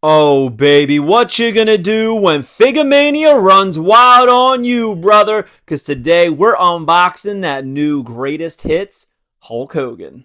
Oh, baby, what you gonna do when Figomania runs wild on you, brother? Because today we're unboxing that new greatest hits Hulk Hogan.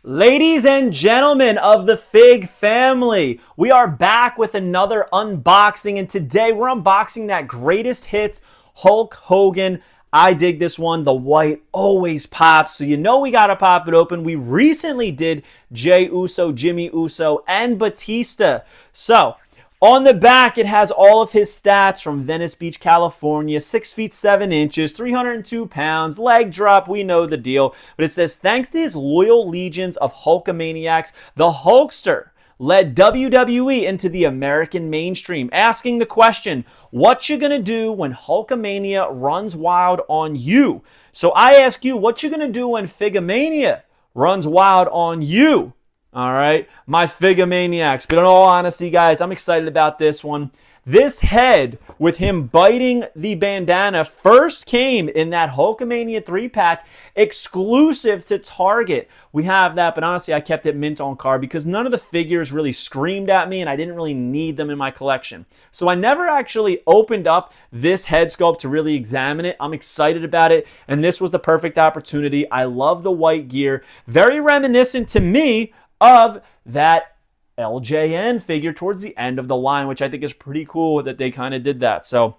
Ladies and gentlemen of the Fig family, we are back with another unboxing, and today we're unboxing that greatest hits Hulk Hogan. I dig this one. The white always pops, so you know we gotta pop it open. We recently did Jey Uso, Jimmy Uso, and Batista. So on the back, it has all of his stats from Venice Beach, California, 6 feet 7 inches, 302 pounds, leg drop, we know the deal. But it says, thanks to his loyal legions of Hulkamaniacs, the Hulkster led WWE into the American mainstream, asking the question, what you gonna do when Hulkamania runs wild on you? So I ask you, what you gonna do when Figomania runs wild on you? All right, my Figomaniacs. But in all honesty, guys, I'm excited about this one. This head with him biting the bandana first came in that Hulkamania 3-pack exclusive to Target. We have that, but honestly, I kept it mint on card because none of the figures really screamed at me and I didn't really need them in my collection. So I never actually opened up this head sculpt to really examine it. I'm excited about it, and this was the perfect opportunity. I love the white gear. Very reminiscent to me of that LJN figure towards the end of the line, which I think is pretty cool that they kind of did that. So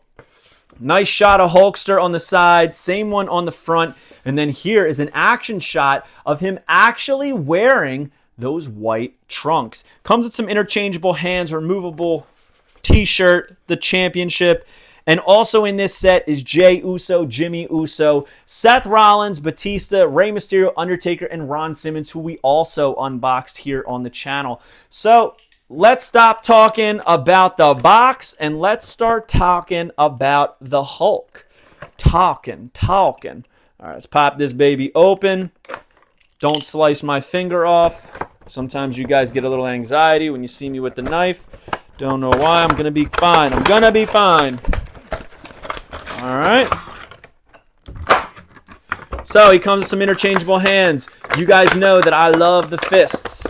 nice shot of Hulkster on the side, same one on the front, and then here is an action shot of him actually wearing those white trunks. Comes with some interchangeable hands, removable t-shirt, the championship. And also in this set is Jey Uso, Jimmy Uso, Seth Rollins, Batista, Rey Mysterio, Undertaker, and Ron Simmons, who we also unboxed here on the channel. So let's stop talking about the box and let's start talking about the Hulk. Talking. All right, let's pop this baby open. Don't slice my finger off. Sometimes you guys get a little anxiety when you see me with the knife. Don't know why. I'm going to be fine. All right. So he comes with some interchangeable hands. You guys know that I love the fists.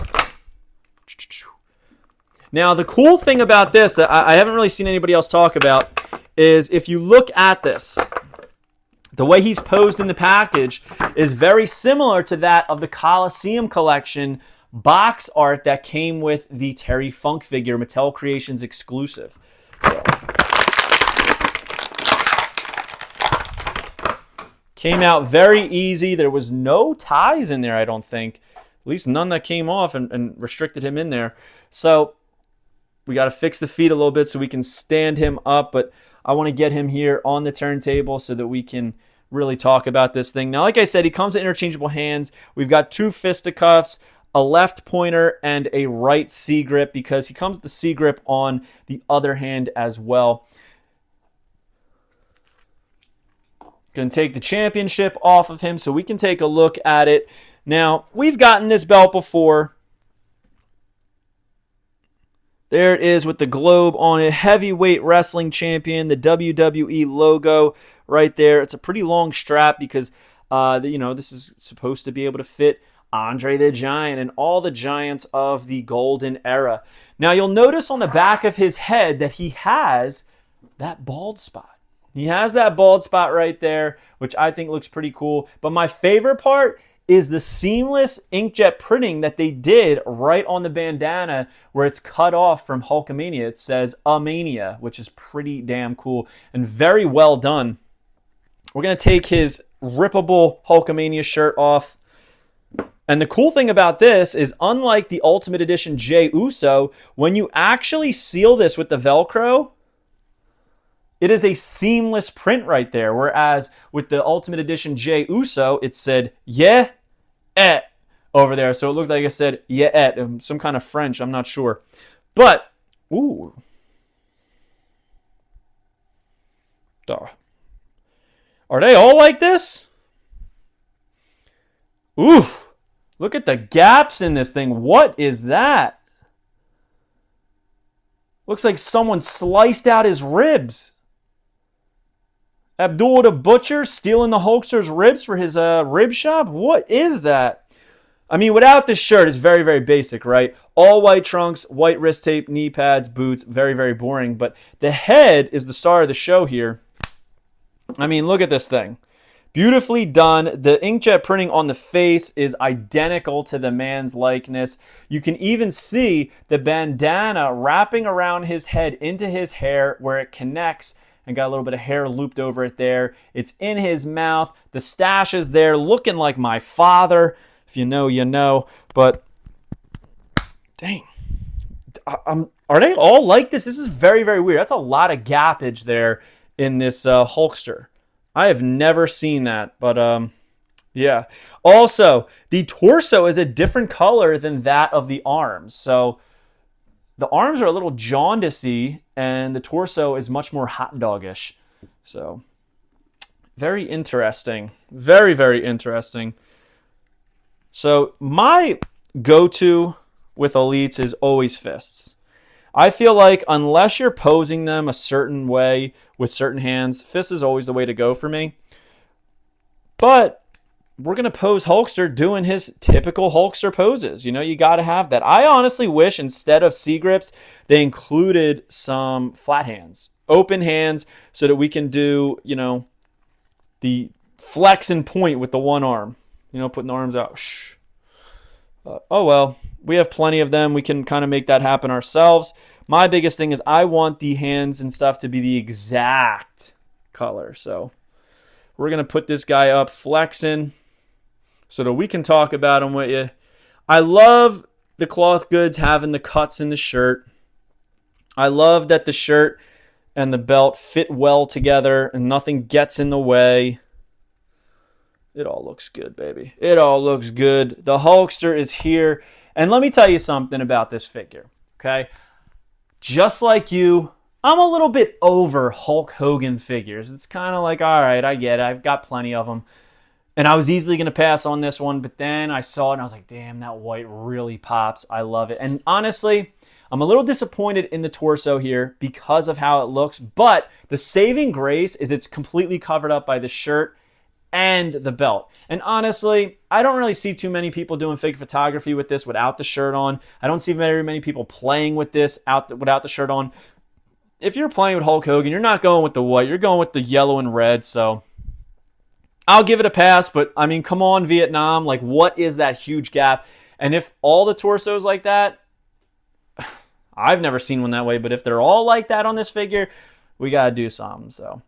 Now, the cool thing about this that I haven't really seen anybody else talk about is if you look at this, the way he's posed in the package is very similar to that of the Coliseum collection box art that came with the Terry Funk figure, Mattel Creations exclusive. So, came out very easy. There was no ties in there, I don't think. At least none that came off and restricted him in there. So we got to fix the feet a little bit so we can stand him up. But I want to get him here on the turntable so that we can really talk about this thing. Now, like I said, he comes with interchangeable hands. We've got 2 fisticuffs, a left pointer, and a right C grip because he comes with the C grip on the other hand as well. Going to take the championship off of him so we can take a look at it. Now, we've gotten this belt before. There it is with the globe on it. Heavyweight wrestling champion, the WWE logo right there. It's a pretty long strap because, this is supposed to be able to fit Andre the Giant and all the giants of the golden era. Now, you'll notice on the back of his head that he has that bald spot. He has that bald spot right there, which I think looks pretty cool. But my favorite part is the seamless inkjet printing that they did right on the bandana where it's cut off from Hulkamania. It says Amania, which is pretty damn cool and very well done. We're going to take his rippable Hulkamania shirt off. And the cool thing about this is, unlike the Ultimate Edition Jey Uso, when you actually seal this with the Velcro, it is a seamless print right there. Whereas with the Ultimate Edition Jey Uso, it said, yeah, over there. So it looked like it said, yeah, some kind of French. I'm not sure. But, ooh. Duh. Are they all like this? Ooh, look at the gaps in this thing. What is that? Looks like someone sliced out his ribs. Abdul the Butcher stealing the Hulkster's ribs for his rib shop? What is that? I mean, without the shirt, it's very, very basic, right? All white trunks, white wrist tape, knee pads, boots. Very, very boring. But the head is the star of the show here. I mean, look at this thing. Beautifully done. The inkjet printing on the face is identical to the man's likeness. You can even see the bandana wrapping around his head into his hair where it connects and got a little bit of hair looped over it there. It's in his mouth. The stash is there looking like my father. If you know, you know. But, dang. Are they all like this? This is very, very weird. That's a lot of gappage there in this Hulkster. I have never seen that, but yeah. Also, the torso is a different color than that of the arms. So the arms are a little jaundicey, and the torso is much more hot dog-ish. So very interesting. Very, very interesting. So my go-to with Elites is always fists. I feel like unless you're posing them a certain way with certain hands, fist is always the way to go for me. But we're going to pose Hulkster doing his typical Hulkster poses. You know, you got to have that. I honestly wish instead of C-grips, they included some flat hands, open hands, so that we can do, you know, the flex and point with the one arm. You know, putting the arms out. Oh, well. We have plenty of them. We can kind of make that happen ourselves. My biggest thing is I want the hands and stuff to be the exact color. So we're going to put this guy up flexing so that we can talk about him with you. I love the cloth goods having the cuts in the shirt. I love that the shirt and the belt fit well together and nothing gets in the way. It all looks good, baby. It all looks good. The Hulkster is here. And let me tell you something about this figure, okay? Just like you, I'm a little bit over Hulk Hogan figures. It's kind of like, all right, I get it. I've got plenty of them. And I was easily going to pass on this one, but then I saw it and I was like, damn, that white really pops. I love it. And honestly, I'm a little disappointed in the torso here because of how it looks, but the saving grace is it's completely covered up by the shirt and the belt. And honestly, I don't really see too many people doing figure photography with this without the shirt on. I don't see very many people playing with this without the shirt on. If you're playing with Hulk Hogan, you're not going with the white. You're going with the yellow and red. So I'll give it a pass. But, I mean, come on, Vietnam. Like, what is that huge gap? And if all the torsos like that, I've never seen one that way. But if they're all like that on this figure, we got to do something. So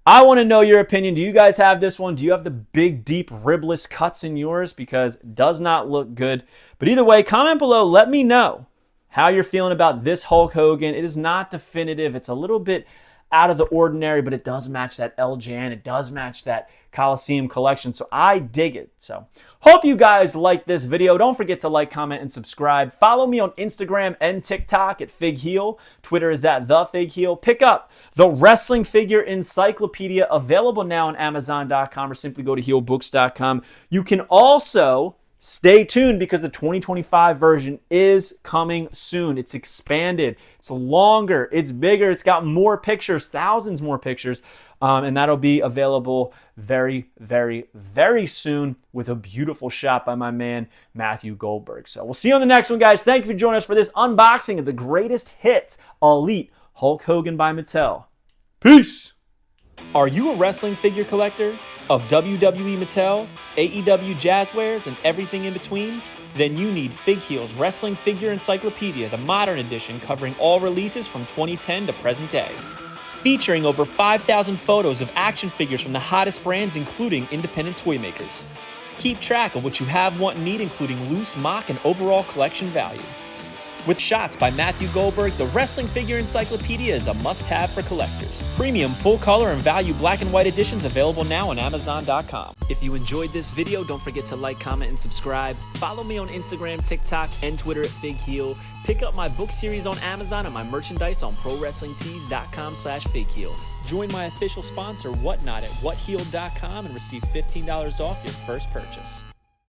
I want to know your opinion. Do you guys have this one? Do you have the big, deep, ribless cuts in yours? Because it does not look good. But either way, comment below. Let me know how you're feeling about this Hulk Hogan. It is not definitive. It's a little bit out of the ordinary, but it does match that LJN. It does match that Coliseum collection. So I dig it. So hope you guys like this video. Don't forget to like, comment, and subscribe. Follow me on Instagram and TikTok at FigHeal. Twitter is at TheFigHeal. Pick up the Wrestling Figure Encyclopedia, available now on Amazon.com or simply go to healbooks.com. You can also stay tuned because the 2025 version is coming soon. It's expanded. It's longer. It's bigger. It's got more pictures, thousands more pictures. And that'll be available very, very, very soon with a beautiful shot by my man, Matthew Goldberg. So we'll see you on the next one, guys. Thank you for joining us for this unboxing of the greatest hits Elite Hulk Hogan by Mattel. Peace! Are you a wrestling figure collector of WWE Mattel, AEW Jazzwares, and everything in between? Then you need FigHeal's Wrestling Figure Encyclopedia, the modern edition covering all releases from 2010 to present day. Featuring over 5,000 photos of action figures from the hottest brands, including independent toy makers. Keep track of what you have, want, and need, including loose, mock, and overall collection value. With Shots by Matthew Goldberg, the Wrestling Figure Encyclopedia is a must-have for collectors. Premium full color and value black and white editions available now on Amazon.com. If you enjoyed this video, don't forget to like, comment, and subscribe. Follow me on Instagram, TikTok, and Twitter at FigHeal. Pick up my book series on Amazon and my merchandise on ProWrestlingTees.com/FigHeal. Join my official sponsor, Whatnot, at WhatHeal.com and receive $15 off your first purchase.